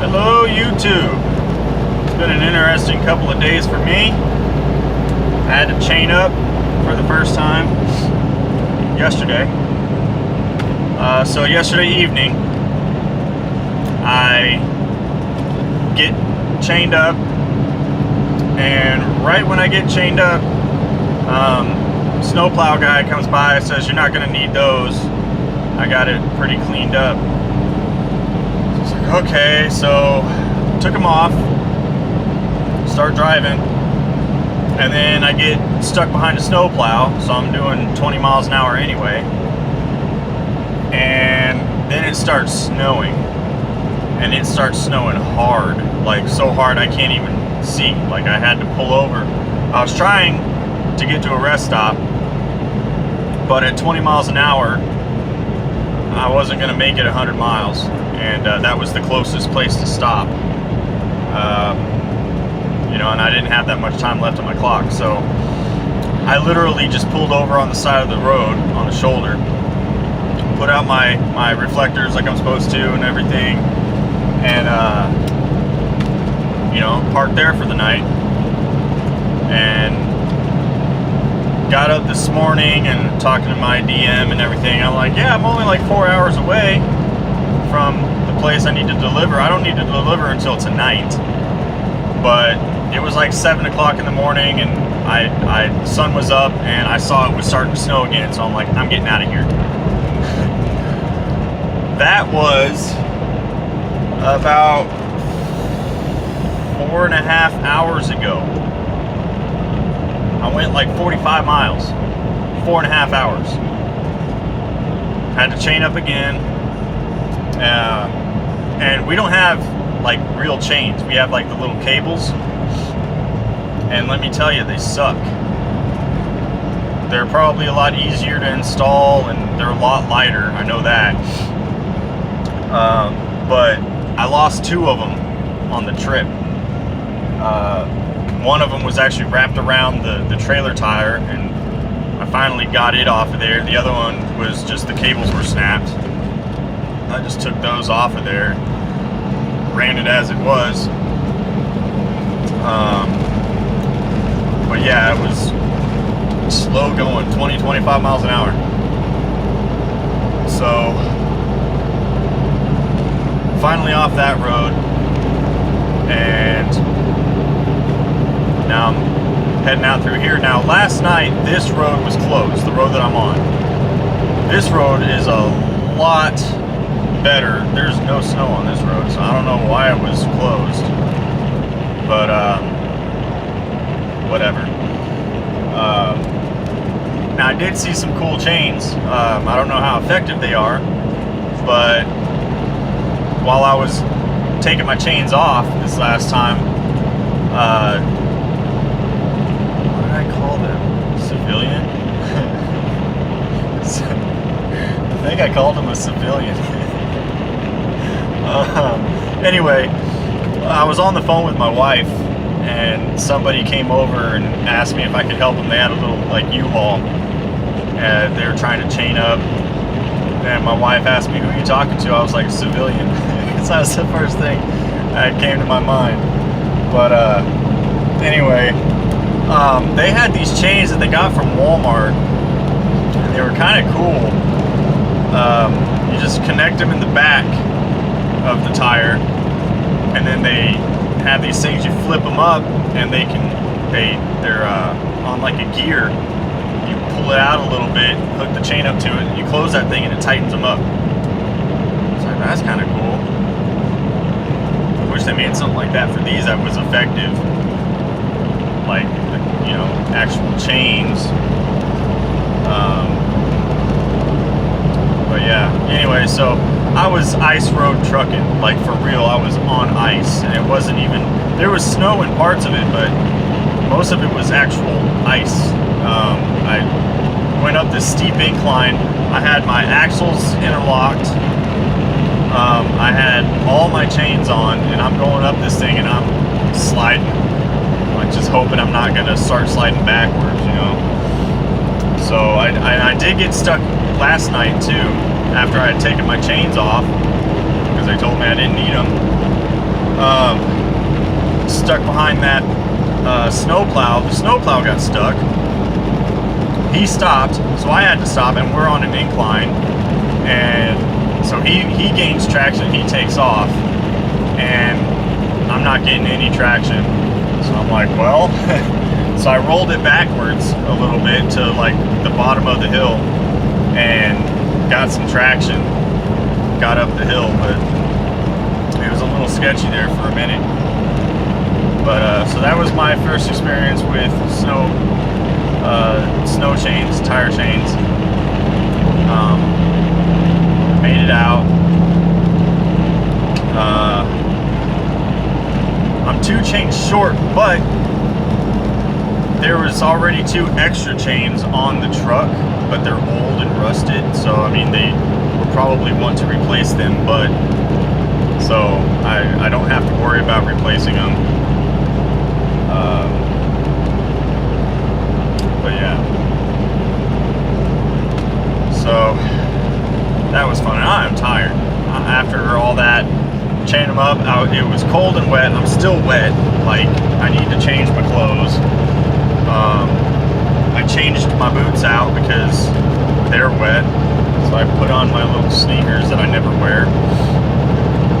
Hello YouTube. It's been an interesting couple of days for me. I had to chain up for the first time yesterday. So yesterday evening I get chained up, and right when I get chained up, snowplow guy comes by and says, "You're not going to need those. I got it pretty cleaned up." Okay, so took them off, start driving, and then I get stuck behind a snowplow, so I'm doing 20 miles an hour anyway, and then it starts snowing, and it starts snowing hard, like so hard I can't even see. Like I had to pull over. I was trying to get to a rest stop, but at 20 miles an hour I wasn't going to make it 100 miles. And that was the closest place to stop. And I didn't have that much time left on my clock, so I literally just pulled over on the side of the road on the shoulder, put out my reflectors like I'm supposed to and everything, and parked there for the night, and got up this morning and talking to my DM and everything. I'm like, yeah, I'm only like 4 hours away from the place I need to deliver. I don't need to deliver until tonight, but it was like 7 o'clock in the morning, and the sun was up, and I saw it was starting to snow again, so I'm like, I'm getting out of here. That was about 4.5 hours ago. I went like 45 miles, 4.5 hours. Had to chain up again. And we don't have like real chains. We have like the little cables, and let me tell you, they suck. They're probably a lot easier to install, and they're a lot lighter, I know that. But I lost 2 of them on the trip. One of them was actually wrapped around the trailer tire, and I finally got it off of there. The other one was just the cables were snapped. I just took those off of there, ran it as it was. But yeah, it was slow going, 20-25 miles an hour. So finally off that road, and now I'm heading out through here. Now last night this road was closed, the road that I'm on. This road is a lot better. There's no snow on this road, so I don't know why it was closed, but whatever. Now I did see some cool chains. I don't know how effective they are, but while I was taking my chains off this last time, what did I call them? Civilian? I think I called him a civilian. Anyway, I was on the phone with my wife, and somebody came over and asked me if I could help them. They had a little like U-Haul, and they were trying to chain up, and my wife asked me, "Who are you talking to?" I was like, "Civilian." So that's the first thing that came to my mind. But anyway, they had these chains that they got from Walmart, and they were kind of cool. You just connect them in the back of the tire, and then they have these things, you flip them up, and they're on like a gear. You pull it out a little bit, hook the chain up to it, and you close that thing, and it tightens them up. So that's kind of cool. I wish they made something like that for these that was effective, like actual chains. But yeah, anyway, so I was ice road trucking, like for real. I was on ice, and it wasn't even, there was snow in parts of it, but most of it was actual ice. I went up this steep incline. I had my axles interlocked. I had all my chains on, and I'm going up this thing, and I'm sliding, like just hoping I'm not gonna start sliding backwards, So I did get stuck last night too, after I had taken my chains off, because they told me I didn't need them. stuck behind that snowplow. The snowplow got stuck. He stopped, so I had to stop, and we're on an incline. And so he gains traction, he takes off, and I'm not getting any traction. So I'm like, well, so I rolled it backwards a little bit to like the bottom of the hill and got some traction, got up the hill, but it was a little sketchy there for a minute. But so that was my first experience with snow chains, tire chains. Made it out. I'm 2 chains short, but there was already 2 extra chains on the truck, but they're old and rusted, so I mean they would probably want to replace them, but so I don't have to worry about replacing them. But yeah, so that was fun, and I am tired. After all that, chain them up, it was cold and wet. I'm still wet, like I need to change my clothes. I changed my boots out because they're wet, so I put on my little sneakers that I never wear.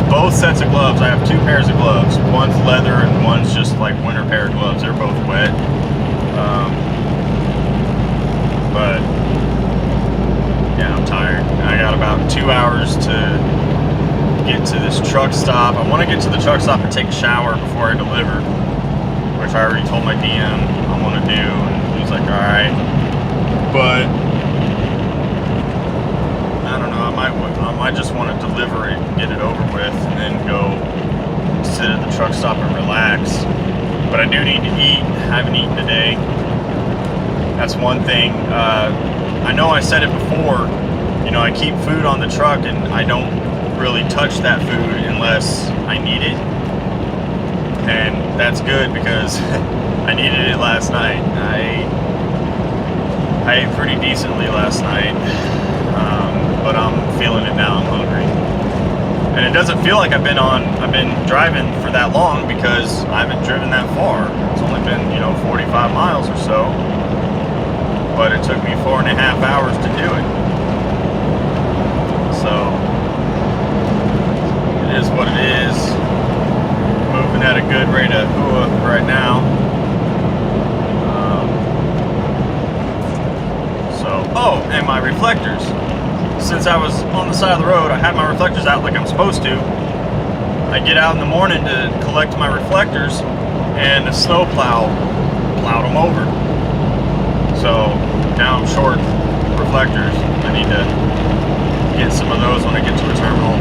Both sets of gloves, I have 2 pairs of gloves. One's leather and one's just like winter pair of gloves. They're both wet. But yeah, I'm tired. I got about 2 hours to get to this truck stop. I want to get to the truck stop and take a shower before I deliver, which I already told my DM I want to do, and he's like, alright. But I don't know, I might just want to deliver it, get it over with, and then go sit at the truck stop and relax. But I do need to eat. I haven't eaten today. That's one thing. I know I said it before, you know, I keep food on the truck and I don't really touch that food unless I need it. And that's good because I needed it last night. I ate pretty decently last night, but I'm feeling it now. I'm hungry. And it doesn't feel like I've been driving for that long because I haven't driven that far. It's only been, 45 miles or so. But it took me 4.5 hours to do it. So it is what it is. Moving at a good rate of right now. And my reflectors. Since I was on the side of the road, I had my reflectors out like I'm supposed to. I get out in the morning to collect my reflectors, and the snow plow plowed them over. So now I'm short reflectors. I need to get some of those when I get to a terminal.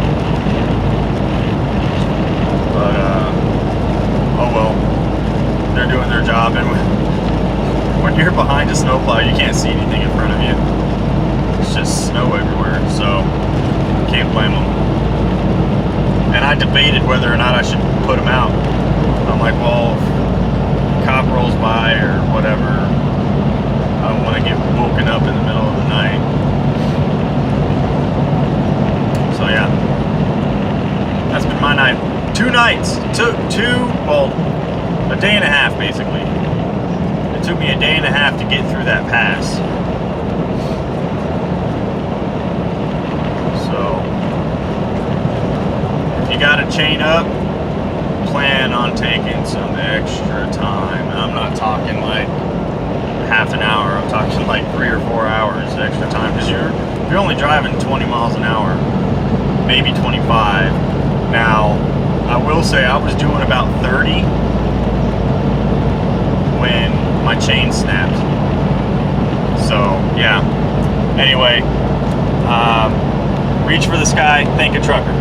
But oh well, they're doing their job, and when you're behind a snowplow, you can't see anything in front of you. It's just snow everywhere, so can't blame them. And I debated whether or not I should put them out. I'm like, well, if a cop rolls by or whatever, I don't want to get woken up in the middle of the night. So yeah, that's been my night. 2 nights. A day and a half basically. It took me a day and a half to get through that pass. So if you got to chain up, plan on taking some extra time. And I'm not talking like half an hour. I'm talking like 3 or 4 hours extra time, because you're only driving 20 miles an hour, maybe 25. Now, I will say I was doing about 30 when my chain snapped. So yeah. Anyway, reach for the sky, thank a trucker.